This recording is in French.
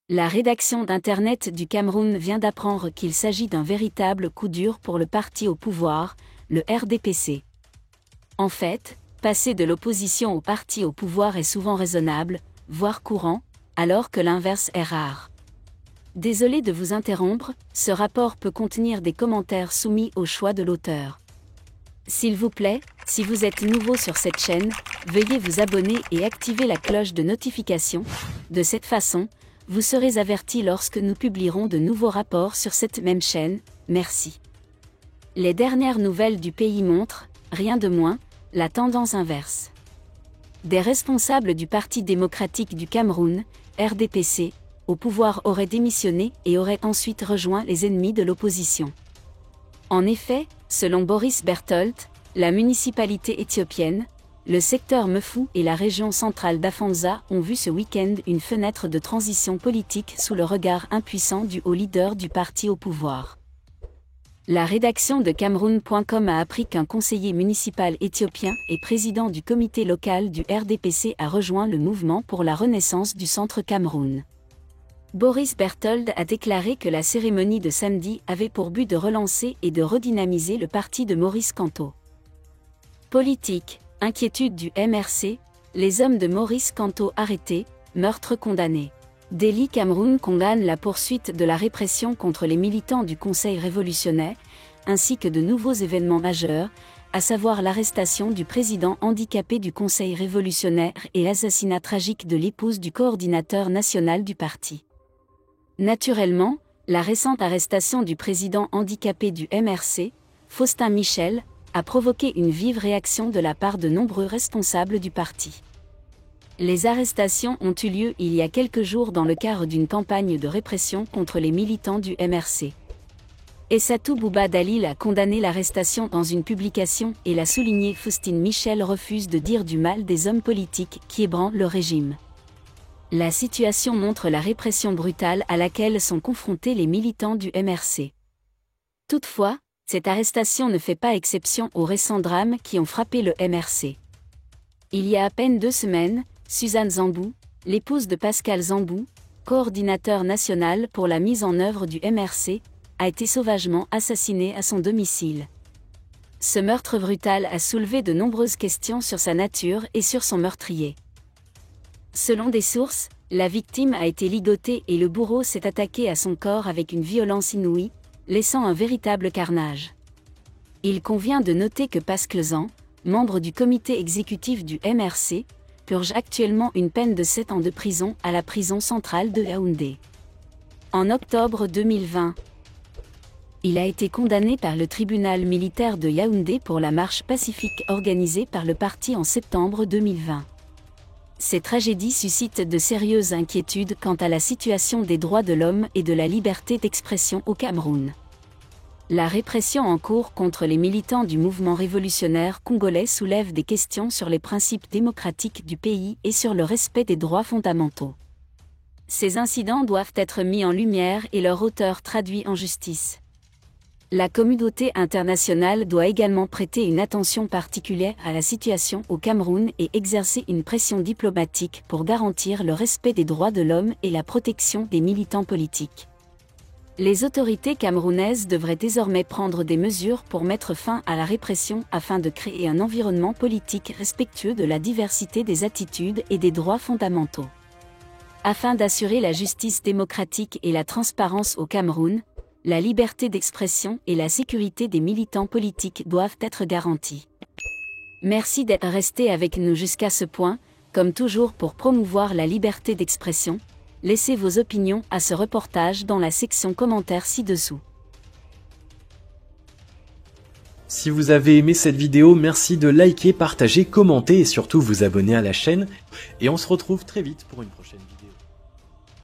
La rédaction d'Internet du Cameroun vient d'apprendre qu'il s'agit d'un véritable coup dur pour le parti au pouvoir, le RDPC. En fait, passer de l'opposition au parti au pouvoir est souvent raisonnable, voire courant, alors que l'inverse est rare. Désolé de vous interrompre, ce rapport peut contenir des commentaires soumis au choix de l'auteur. S'il vous plaît, si vous êtes nouveau sur cette chaîne, veuillez vous abonner et activer la cloche de notification. De cette façon, vous serez averti lorsque nous publierons de nouveaux rapports sur cette même chaîne. Merci. Les dernières nouvelles du pays montrent, rien de moins, la tendance inverse. Des responsables du Parti démocratique du Cameroun, RDPC, au pouvoir auraient démissionné et auraient ensuite rejoint les ennemis de l'opposition. En effet, selon Boris Bertolt, la municipalité éthiopienne, le secteur Mefou et la région centrale d'Afanza ont vu ce week-end une fenêtre de transition politique sous le regard impuissant du haut leader du parti au pouvoir. La rédaction de Cameroun.com a appris qu'un conseiller municipal éthiopien et président du comité local du RDPC a rejoint le mouvement pour la renaissance du centre Cameroun. Boris Bertold a déclaré que la cérémonie de samedi avait pour but de relancer et de redynamiser le parti de Maurice Kamto. Politique, inquiétude du MRC, les hommes de Maurice Kamto arrêtés, meurtre condamné. Delhi Cameroun condamne la poursuite de la répression contre les militants du Conseil révolutionnaire, ainsi que de nouveaux événements majeurs, à savoir l'arrestation du président handicapé du Conseil révolutionnaire et l'assassinat tragique de l'épouse du coordinateur national du parti. Naturellement, la récente arrestation du président handicapé du MRC, Faustin Michel, a provoqué une vive réaction de la part de nombreux responsables du parti. Les arrestations ont eu lieu il y a quelques jours dans le cadre d'une campagne de répression contre les militants du MRC. Essatou Bouba Dalil a condamné l'arrestation dans une publication et l'a souligné. Faustin Michel refuse de dire du mal des hommes politiques qui ébranlent le régime. La situation montre la répression brutale à laquelle sont confrontés les militants du MRC. Toutefois, cette arrestation ne fait pas exception aux récents drames qui ont frappé le MRC. Il y a à peine 2 semaines, Suzanne Zambou, l'épouse de Pascal Zambou, coordinateur national pour la mise en œuvre du MRC, a été sauvagement assassinée à son domicile. Ce meurtre brutal a soulevé de nombreuses questions sur sa nature et sur son meurtrier. Selon des sources, la victime a été ligotée et le bourreau s'est attaqué à son corps avec une violence inouïe, laissant un véritable carnage. Il convient de noter que Pascal Zan, membre du comité exécutif du MRC, purge actuellement une peine de 7 ans de prison à la prison centrale de Yaoundé. En octobre 2020, il a été condamné par le tribunal militaire de Yaoundé pour la marche pacifique organisée par le parti en septembre 2020. Ces tragédies suscitent de sérieuses inquiétudes quant à la situation des droits de l'homme et de la liberté d'expression au Cameroun. La répression en cours contre les militants du mouvement révolutionnaire congolais soulève des questions sur les principes démocratiques du pays et sur le respect des droits fondamentaux. Ces incidents doivent être mis en lumière et leurs auteurs traduits en justice. La communauté internationale doit également prêter une attention particulière à la situation au Cameroun et exercer une pression diplomatique pour garantir le respect des droits de l'homme et la protection des militants politiques. Les autorités camerounaises devraient désormais prendre des mesures pour mettre fin à la répression afin de créer un environnement politique respectueux de la diversité des attitudes et des droits fondamentaux. Afin d'assurer la justice démocratique et la transparence au Cameroun, la liberté d'expression et la sécurité des militants politiques doivent être garanties. Merci d'être resté avec nous jusqu'à ce point, comme toujours pour promouvoir la liberté d'expression. Laissez vos opinions à ce reportage dans la section commentaires ci-dessous. Si vous avez aimé cette vidéo, merci de liker, partager, commenter et surtout vous abonner à la chaîne. Et on se retrouve très vite pour une prochaine vidéo.